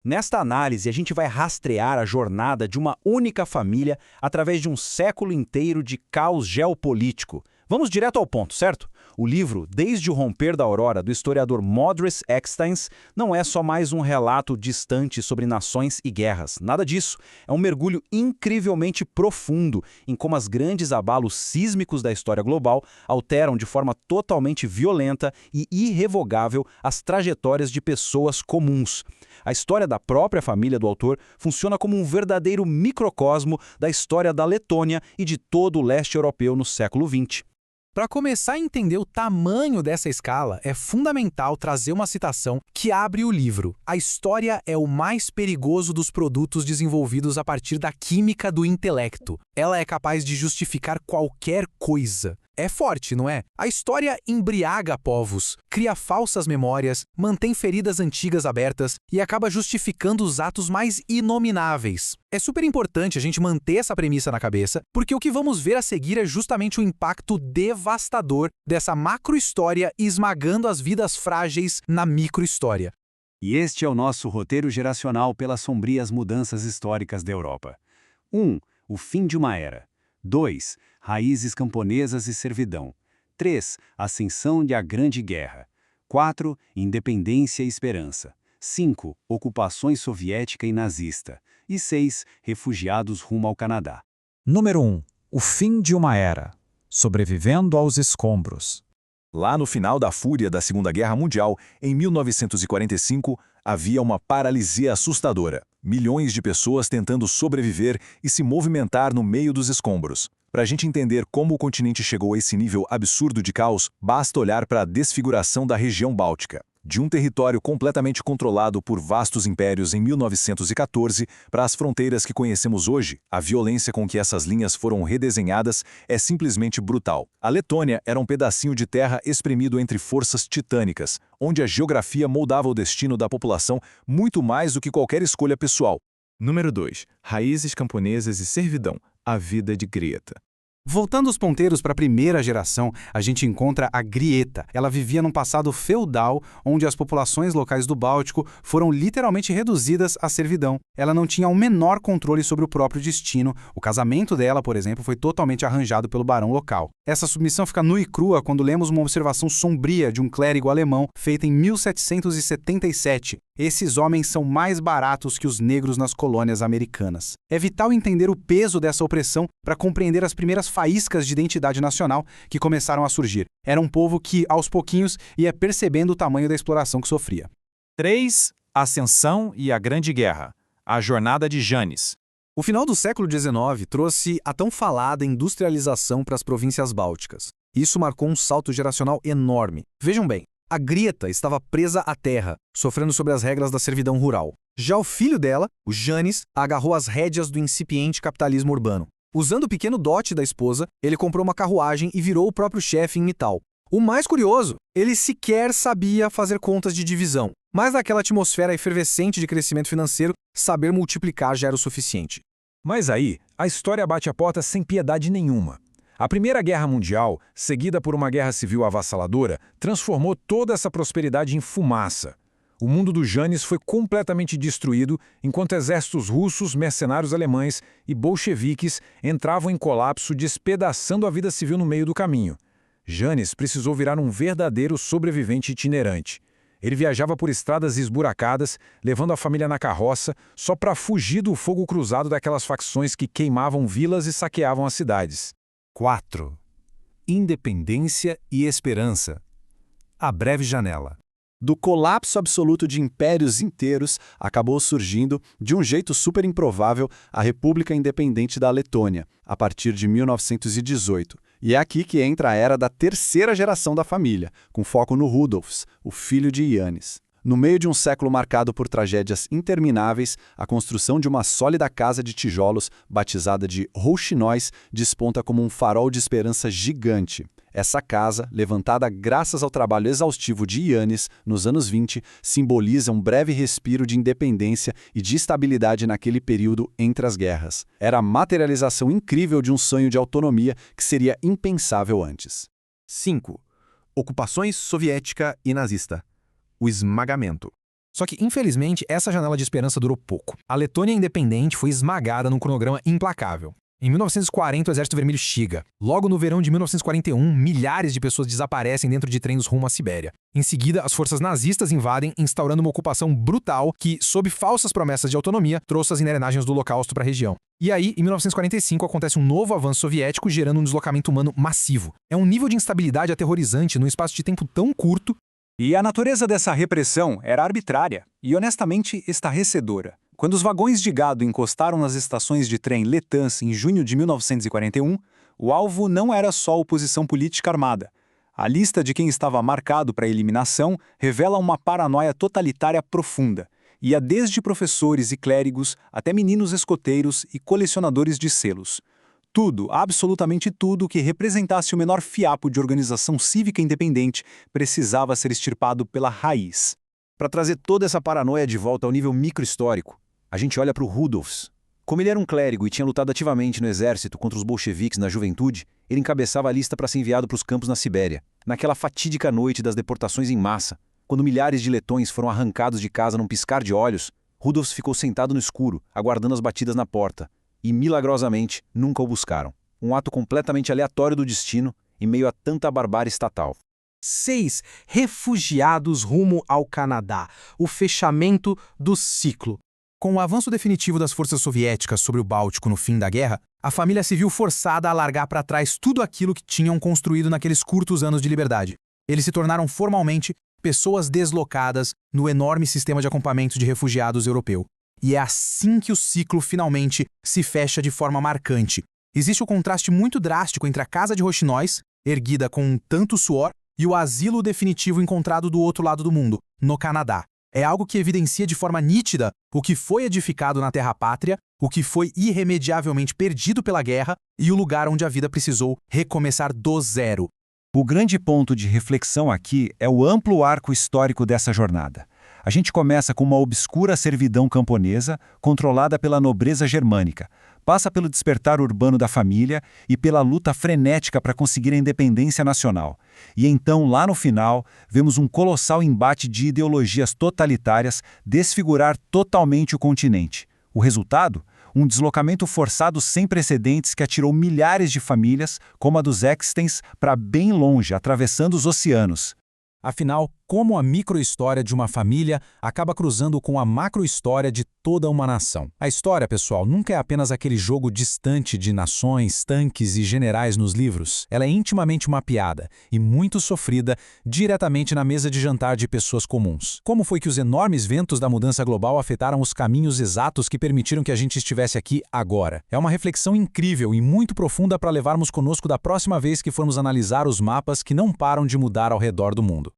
Nesta análise, a gente vai rastrear a jornada de uma única família através de um século inteiro de caos geopolítico. Vamos direto ao ponto, certo? O livro Desde o Romper da Aurora, do historiador Modris Eksteins, não é só mais um relato distante sobre nações e guerras. Nada disso. É um mergulho incrivelmente profundo em como os grandes abalos sísmicos da história global alteram de forma totalmente violenta e irrevogável as trajetórias de pessoas comuns. A história da própria família do autor funciona como um verdadeiro microcosmo da história da Letônia e de todo o leste europeu no século XX. Para começar a entender o tamanho dessa escala, é fundamental trazer uma citação que abre o livro. A história é o mais perigoso dos produtos desenvolvidos a partir da química do intelecto. Ela é capaz de justificar qualquer coisa. É forte, não é? A história embriaga povos, cria falsas memórias, mantém feridas antigas abertas e acaba justificando os atos mais inomináveis. É super importante a gente manter essa premissa na cabeça, porque o que vamos ver a seguir é justamente o impacto devastador dessa macrohistória esmagando as vidas frágeis na microhistória. E este é o nosso roteiro geracional pelas sombrias mudanças históricas da Europa. 1. O fim de uma era. 2. Raízes camponesas e servidão. 3. Ascensão de a Grande Guerra. 4. Independência e esperança. 5. Ocupações soviética e nazista. E 6. Refugiados rumo ao Canadá. Número 1. O fim de uma era. Sobrevivendo aos escombros. Lá no final da fúria da Segunda Guerra Mundial, em 1945, havia uma paralisia assustadora. Milhões de pessoas tentando sobreviver e se movimentar no meio dos escombros. Para a gente entender como o continente chegou a esse nível absurdo de caos, basta olhar para a desfiguração da região báltica. De um território completamente controlado por vastos impérios em 1914 para as fronteiras que conhecemos hoje, a violência com que essas linhas foram redesenhadas é simplesmente brutal. A Letônia era um pedacinho de terra espremido entre forças titânicas, onde a geografia moldava o destino da população muito mais do que qualquer escolha pessoal. Número 2. Raízes camponesas e servidão. A vida de Grieta. Voltando os ponteiros para a primeira geração, a gente encontra a Grieta. Ela vivia num passado feudal, onde as populações locais do Báltico foram literalmente reduzidas à servidão. Ela não tinha o menor controle sobre o próprio destino. O casamento dela, por exemplo, foi totalmente arranjado pelo barão local. Essa submissão fica nua e crua quando lemos uma observação sombria de um clérigo alemão feita em 1777. Esses homens são mais baratos que os negros nas colônias americanas. É vital entender o peso dessa opressão para compreender as primeiras faíscas de identidade nacional que começaram a surgir. Era um povo que, aos pouquinhos, ia percebendo o tamanho da exploração que sofria. 3. Ascensão e a Grande Guerra. A jornada de Janes. O final do século XIX trouxe a tão falada industrialização para as províncias bálticas. Isso marcou um salto geracional enorme. Vejam bem, a Grieta estava presa à terra, sofrendo sob as regras da servidão rural. Já o filho dela, o Janes, agarrou as rédeas do incipiente capitalismo urbano. Usando o pequeno dote da esposa, ele comprou uma carruagem e virou o próprio chefe em Mittal. O mais curioso, ele sequer sabia fazer contas de divisão. Mas naquela atmosfera efervescente de crescimento financeiro, saber multiplicar já era o suficiente. Mas aí, a história bate a porta sem piedade nenhuma. A Primeira Guerra Mundial, seguida por uma guerra civil avassaladora, transformou toda essa prosperidade em fumaça. O mundo do Janes foi completamente destruído enquanto exércitos russos, mercenários alemães e bolcheviques entravam em colapso, despedaçando a vida civil no meio do caminho. Janes precisou virar um verdadeiro sobrevivente itinerante. Ele viajava por estradas esburacadas, levando a família na carroça, só para fugir do fogo cruzado daquelas facções que queimavam vilas e saqueavam as cidades. 4. Independência e esperança. A breve janela. Do colapso absoluto de impérios inteiros, acabou surgindo, de um jeito super improvável, a República Independente da Letônia, a partir de 1918. E é aqui que entra a era da terceira geração da família, com foco no Rudolfs, o filho de Janis. No meio de um século marcado por tragédias intermináveis, a construção de uma sólida casa de tijolos, batizada de Rouxinóis, desponta como um farol de esperança gigante. Essa casa, levantada graças ao trabalho exaustivo de Janis nos anos 20, simboliza um breve respiro de independência e de estabilidade naquele período entre as guerras. Era a materialização incrível de um sonho de autonomia que seria impensável antes. 5. Ocupações soviética e nazista. O esmagamento. Só que, infelizmente, essa janela de esperança durou pouco. A Letônia independente foi esmagada num cronograma implacável. Em 1940, o Exército Vermelho chega. Logo no verão de 1941, milhares de pessoas desaparecem dentro de trens rumo à Sibéria. Em seguida, as forças nazistas invadem, instaurando uma ocupação brutal que, sob falsas promessas de autonomia, trouxe as engrenagens do Holocausto para a região. E aí, em 1945, acontece um novo avanço soviético, gerando um deslocamento humano massivo. É um nível de instabilidade aterrorizante num espaço de tempo tão curto. E a natureza dessa repressão era arbitrária e, honestamente, estarrecedora. Quando os vagões de gado encostaram nas estações de trem letãs em junho de 1941, o alvo não era só oposição política armada. A lista de quem estava marcado para eliminação revela uma paranoia totalitária profunda. Ia desde professores e clérigos até meninos escoteiros e colecionadores de selos. Tudo, absolutamente tudo que representasse o menor fiapo de organização cívica independente precisava ser extirpado pela raiz. Para trazer toda essa paranoia de volta ao nível microhistórico, a gente olha para o Rudolfs. Como ele era um clérigo e tinha lutado ativamente no exército contra os bolcheviques na juventude, ele encabeçava a lista para ser enviado para os campos na Sibéria. Naquela fatídica noite das deportações em massa, quando milhares de letões foram arrancados de casa num piscar de olhos, Rudolfs ficou sentado no escuro, aguardando as batidas na porta. E, milagrosamente, nunca o buscaram. Um ato completamente aleatório do destino, em meio a tanta barbárie estatal. 6. Refugiados rumo ao Canadá. O fechamento do ciclo. Com o avanço definitivo das forças soviéticas sobre o Báltico no fim da guerra, a família se viu forçada a largar para trás tudo aquilo que tinham construído naqueles curtos anos de liberdade. Eles se tornaram formalmente pessoas deslocadas no enorme sistema de acampamentos de refugiados europeu. E é assim que o ciclo finalmente se fecha de forma marcante. Existe um contraste muito drástico entre a casa de roxinóis, erguida com tanto suor, e o asilo definitivo encontrado do outro lado do mundo, no Canadá. É algo que evidencia de forma nítida o que foi edificado na terra-pátria, o que foi irremediavelmente perdido pela guerra e o lugar onde a vida precisou recomeçar do zero. O grande ponto de reflexão aqui é o amplo arco histórico dessa jornada. A gente começa com uma obscura servidão camponesa controlada pela nobreza germânica, passa pelo despertar urbano da família e pela luta frenética para conseguir a independência nacional. E então, lá no final, vemos um colossal embate de ideologias totalitárias desfigurar totalmente o continente. O resultado? Um deslocamento forçado sem precedentes que atirou milhares de famílias, como a dos Extens, para bem longe, atravessando os oceanos. Afinal, como a microhistória de uma família acaba cruzando com a macrohistória de toda uma nação. A história, pessoal, nunca é apenas aquele jogo distante de nações, tanques e generais nos livros. Ela é intimamente mapeada e muito sofrida diretamente na mesa de jantar de pessoas comuns. Como foi que os enormes ventos da mudança global afetaram os caminhos exatos que permitiram que a gente estivesse aqui agora? É uma reflexão incrível e muito profunda para levarmos conosco da próxima vez que formos analisar os mapas que não param de mudar ao redor do mundo.